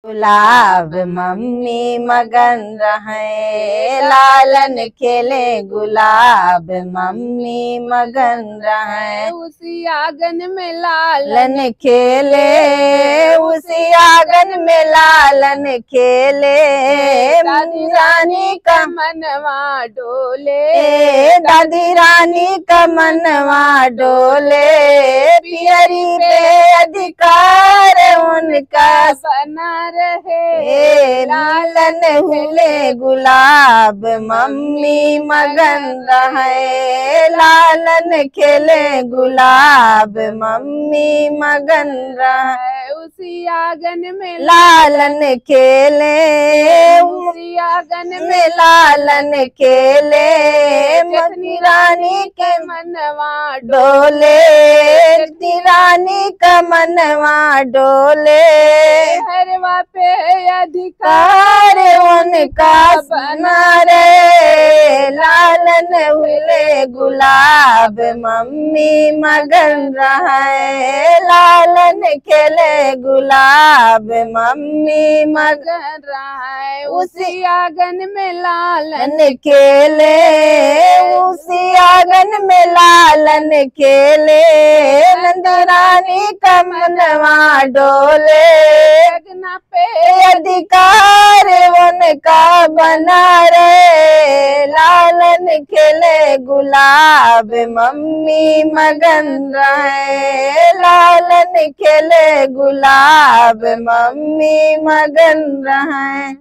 गुलाब mummy मगन रहे, लालन खेले गुलाब मम्मी मगन रहे। उसी आंगन में लालन लालन खेले, उसी आंगन में लालन खेले। दादी रानी का मनवा डोले, दादी रानी का मनवा डोले। पियरी पे अधिकार उनका बना रहे, लालन हुले गुलाब मम्मी मगन रहे, लालन खेले गुलाब मम्मी मगन रहे। उसी आंगन में लालन खेले, उसी आंगन में लालन खेले। मती रानी के मनवा डोले, रानी का मनवा डोले। हरवा पे अधिकार उनका बना रे, लालन हुले गुलाब मम्मी मगन रहे, लालन खेले गुलाब मम्मी मगन रहे। उसी आंगन में लालन खेले, उसी आंगन में लालन खेले। नंदरानी का मनवा डोले, पे अधिकार उनका बना रे, लालन खेले गुलाब मम्मी मगन रहे, लालन खेले गुलाब मम्मी मगन रहे।